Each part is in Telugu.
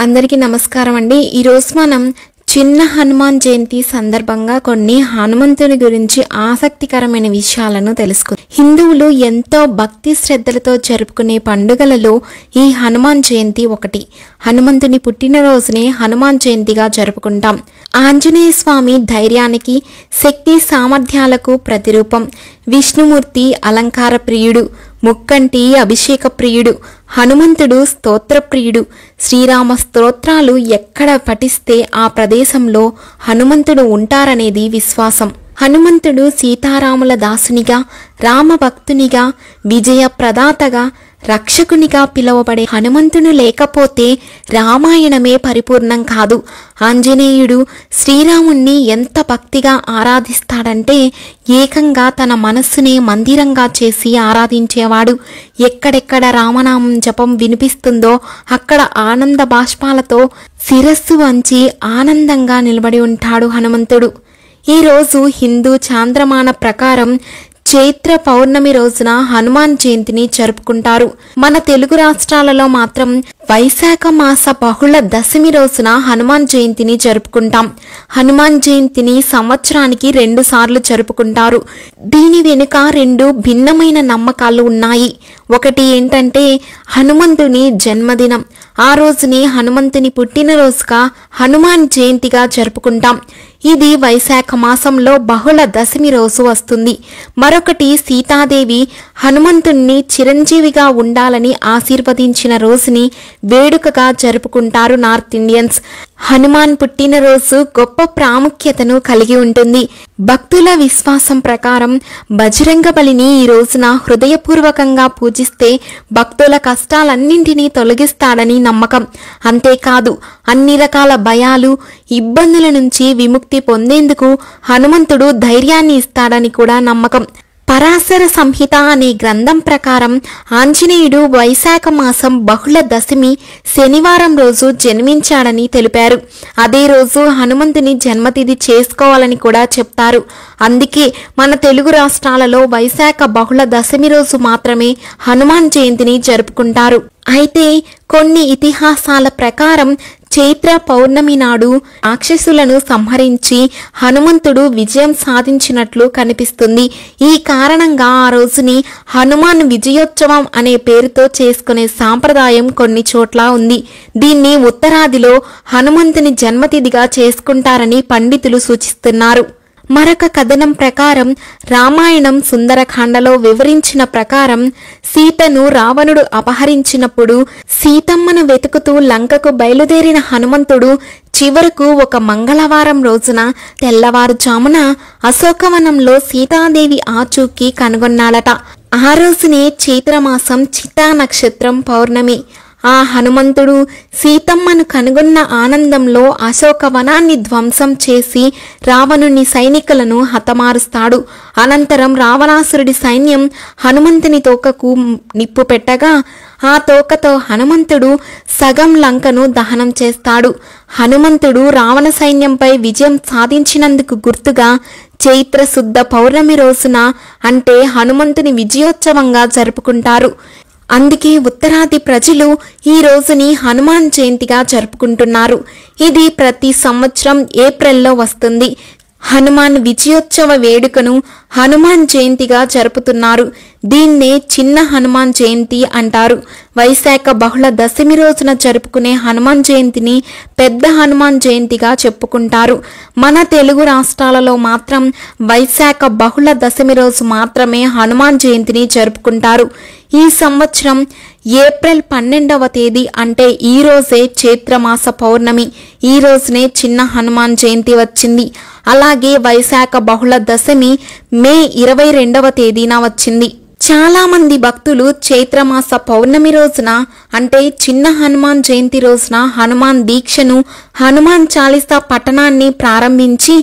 అందరికీ నమస్కారం అండి। ఈ రోజు మనం చిన్న హనుమాన్ జయంతి సందర్భంగా కొన్ని హనుమంతుని గురించి ఆసక్తికరమైన విషయాలను తెలుసుకుందాం। హిందువులు ఎంతో భక్తి శ్రద్ధలతో జరుపుకునే పండుగలలో ఈ హనుమాన్ జయంతి ఒకటి। హనుమంతుని పుట్టినరోజునే హనుమాన్ జయంతిగా జరుపుకుంటాం। ఆంజనేయ స్వామి ధైర్యానికి శక్తి సామర్థ్యాలకు ప్రతిరూపం। విష్ణుమూర్తి అలంకార ప్రియుడు, ముక్కంటి అభిషేక ప్రియుడు। హనుమంతుడు స్తోత్ర ప్రియుడు। శ్రీరామ స్తోత్రాలు ఎక్కడ పఠిస్తే ఆ ప్రదేశంలో హనుమంతుడు ఉంటారనేది విశ్వాసం। హనుమంతుడు సీతారాముల దాసునిగా, రామభక్తునిగా, విజయ ప్రదాతగా, రక్షకునిగా పిలువబడే హనుమంతుడు లేకపోతే రామాయణమే పరిపూర్ణం కాదు। ఆంజనేయుడు శ్రీరాముణ్ణి ఎంత భక్తిగా ఆరాధిస్తాడంటే ఏకంగా తన మనస్సునే మందిరంగా చేసి ఆరాధించేవాడు। ఎక్కడెక్కడ రామనామం జపం వినిపిస్తుందో అక్కడ ఆనంద బాష్పాలతో శిరస్సు వంచి ఆనందంగా నిలబడి ఉంటాడు హనుమంతుడు। ఈ రోజు హిందూ చాంద్రమాన ప్రకారం చైత్ర పౌర్ణమి రోజున హనుమాన్ జయంతిని జరుపుకుంటారు। మన తెలుగు రాష్ట్రాలలో మాత్రం వైశాఖ మాస బహుళ దశమి రోజున హనుమాన్ జయంతిని జరుపుకుంటాం। హనుమాన్ జయంతిని సంవత్సరానికి 2 సార్లు జరుపుకుంటారు। దీని వెనుక 2 భిన్నమైన నమ్మకాలు ఉన్నాయి। ఒకటి ఏంటంటే హనుమంతుని జన్మదినం, ఆ రోజుని హనుమంతుని పుట్టినరోజుగా హనుమాన్ జయంతిగా జరుపుకుంటాం। ఇది వైశాఖ మాసంలో బహుళ దశమి రోజు వస్తుంది। మరొకటి సీతాదేవి హనుమంతుణ్ణి చిరంజీవిగా ఉండాలని ఆశీర్వదించిన రోజుని వేడుకగా జరుపుకుంటారు నార్త్ ఇండియన్స్। హనుమాన్ పుట్టినరోజు గొప్ప ప్రాముఖ్యతను కలిగి ఉంటుంది। భక్తుల విశ్వాసం ప్రకారం బజరంగ బలిని ఈ రోజున హృదయపూర్వకంగా పూజిస్తే భక్తుల కష్టాలన్నింటినీ తొలగిస్తాడని నమ్మకం। అంతేకాదు అన్ని రకాల భయాలు, ఇబ్బందుల నుంచి విముక్తి పొందేందుకు హనుమంతుడు ధైర్యాన్ని ఇస్తాడని కూడా నమ్మకం। పరాశర సంహిత అనే గ్రంథం ప్రకారం ఆంజనేయుడు వైశాఖ మాసం బహుళ దశమి శనివారం రోజు జన్మించాడని తెలిపారు। అదే రోజు హనుమంతుని జన్మతిథి చేసుకోవాలని కూడా చెప్తారు। అందుకే మన తెలుగు రాష్ట్రాలలో వైశాఖ బహుళ దశమి రోజు మాత్రమే హనుమాన్ జయంతిని జరుపుకుంటారు। అయితే కొన్ని ఇతిహాసాల ప్రకారం చైత్ర పౌర్ణమి నాడు రాక్షసులను సంహరించి హనుమంతుడు విజయం సాధించినట్లు కనిపిస్తుంది। ఈ కారణంగా ఆ రోజుని హనుమాన్ విజయోత్సవం అనే పేరుతో చేసుకునే సాంప్రదాయం కొన్ని చోట్ల ఉంది। దీన్ని ఉత్తరాదిలో హనుమంతుని జన్మతిథిగా చేసుకుంటారని పండితులు సూచిస్తున్నారు। మరొక కథనం ప్రకారం రామాయణం సుందరకాండలో వివరించిన ప్రకారం సీతను రావణుడు అపహరించినప్పుడు సీతమ్మను వెతుకుతూ లంకకు బయలుదేరిన హనుమంతుడు చివరకు ఒక మంగళవారం రోజున తెల్లవారుజామున అశోకవనంలో సీతాదేవి ఆచూకీ కనుగొన్నాడట। ఆ రోజునే చైత్రమాసం చిత్తా నక్షత్రం పౌర్ణమి। ఆ హనుమంతుడు సీతమ్మను కనుగొన్న ఆనందంలో అశోకవనాన్ని ధ్వంసం చేసి రావణుని సైనికులను హతమారుస్తాడు। అనంతరం రావణాసురుడి సైన్యం హనుమంతుని తోకకు నిప్పు పెట్టగా ఆ తోకతో హనుమంతుడు సగం లంకను దహనం చేస్తాడు। హనుమంతుడు రావణ సైన్యంపై విజయం సాధించినందుకు గుర్తుగా చైత్ర శుద్ధ పౌర్ణమి రోజున అంటే హనుమంతుని విజయోత్సవంగా జరుపుకుంటారు। అందుకే ఉత్తరాది ప్రజలు ఈ రోజుని హనుమాన్ జయంతిగా జరుపుకుంటున్నారు। ఇది ప్రతి సంవత్సరం ఏప్రిల్లో వస్తుంది। హనుమాన్ విజయోత్సవ వేడుకను హనుమాన్ జయంతిగా జరుపుతున్నారు। దీన్నే చిన్న హనుమాన్ జయంతి అంటారు। వైశాఖ బహుళ దశమి రోజున జరుపుకునే హనుమాన్ జయంతిని పెద్ద హనుమాన్ జయంతిగా చెప్పుకుంటారు। మన తెలుగు రాష్ట్రాలలో మాత్రం వైశాఖ బహుళ దశమి రోజు మాత్రమే హనుమాన్ జయంతిని జరుపుకుంటారు। ఈ సంవత్సరం ఏప్రిల్ 12వ తేదీ అంటే ఈ రోజే చైత్రమాస పౌర్ణమి। ఈ రోజునే చిన్న హనుమాన్ జయంతి వచ్చింది। అలాగే వైశాఖ బహుళ దశమి మే 22వ తేదీన వచ్చింది। చాలా మంది భక్తులు చైత్రమాస పౌర్ణమి రోజున అంటే చిన్న హనుమాన్ జయంతి రోజున హనుమాన్ దీక్షను హనుమాన్ చాలీసా పఠనాన్ని ప్రారంభించి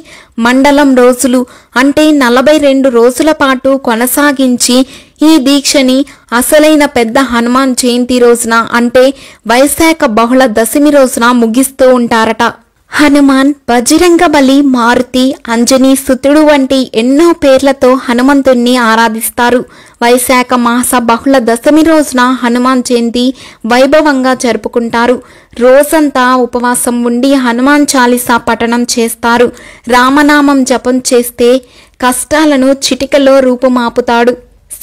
మండలం రోజులు అంటే 42 రోజుల పాటు కొనసాగించి ఈ దీక్షని అసలైన పెద్ద హనుమాన్ జయంతి రోజున అంటే వైశాఖ బహుళ దశమి రోజున ముగిస్తూ ఉంటారట। హనుమాన్, బజరంగబలి, మారుతి, అంజనీ సుతుడు వంటి ఎన్నో పేర్లతో హనుమంతుణ్ణి ఆరాధిస్తారు. వైశాఖ మాస బహుళ దశమి రోజున హనుమాన్ జయంతి వైభవంగా జరుపుకుంటారు. రోజంతా ఉపవాసం ఉండి హనుమాన్ చాలీసా పఠనం చేస్తారు. రామనామం జపం చేస్తే కష్టాలను చిటికలో రూపుమాపుతాడు.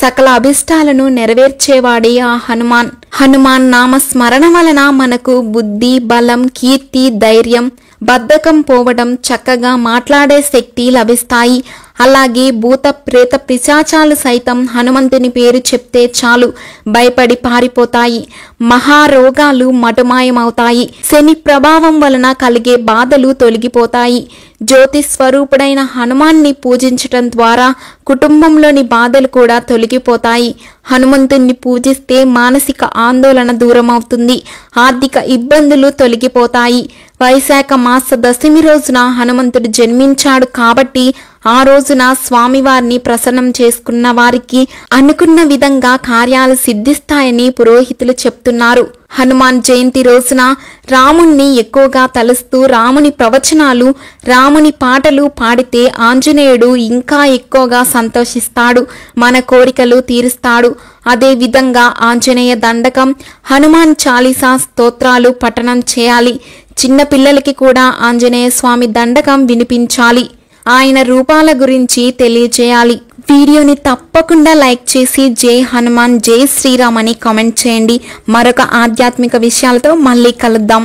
సకల అభిష్టాలను నెరవేర్చేవాడే ఆ హనుమాన్. హనుమాన్ నామ స్మరణ వలన మనకు బుద్ధి, బలం, కీర్తి, ధైర్యం, బద్ధకం పోవడం, చక్కగా మాట్లాడే శక్తి లభిస్తాయి. అలాగే భూత ప్రేత పిశాచాలు సైతం హనుమంతుని పేరు చెప్తే చాలు భయపడి పారిపోతాయి. మహారోగాలు మటుమాయమవుతాయి. శని ప్రభావం వలన కలిగే బాధలు తొలగిపోతాయి. జ్యోతి స్వరూపుడైన హనుమాన్ని పూజించటం ద్వారా కుటుంబంలోని బాధలు కూడా తొలగిపోతాయి. హనుమంతుణ్ణి పూజిస్తే మానసిక ఆందోళన దూరమవుతుంది. ఆర్థిక ఇబ్బందులు తొలగిపోతాయి. వైశాఖ మాస దశమి రోజున హనుమంతుడు జన్మించాడు కాబట్టి ఆ రోజున స్వామివారిని ప్రసన్నం చేసుకున్న వారికి అనుకున్న విధంగా కార్యాలు సిద్ధిస్తాయని పురోహితులు చెప్తున్నారు. హనుమాన్ జయంతి రోజున రాముణ్ణి ఎక్కువగా తలుస్తూ రాముని ప్రవచనాలు, రాముని పాటలు పాడితే ఆంజనేయుడు ఇంకా ఎక్కువగా సంతోషిస్తాడు, మన కోరికలు తీరుస్తాడు. అదే విధంగా ఆంజనేయ దండకం, హనుమాన్ చాలీసా స్తోత్రాలు పఠనం చేయాలి. చిన్న పిల్లలకి కూడా ఆంజనేయ స్వామి దండకం వినిపించాలి. ఆయన రూపాల గురించి తెలియజేయాలి. వీడియోని తప్పకుండా లైక్ చేసి జై హనుమాన్, జై శ్రీరామ్ అని కామెంట్ చేయండి. మరొక ఆధ్యాత్మిక విషయాలతో మళ్ళీ కలుద్దాం.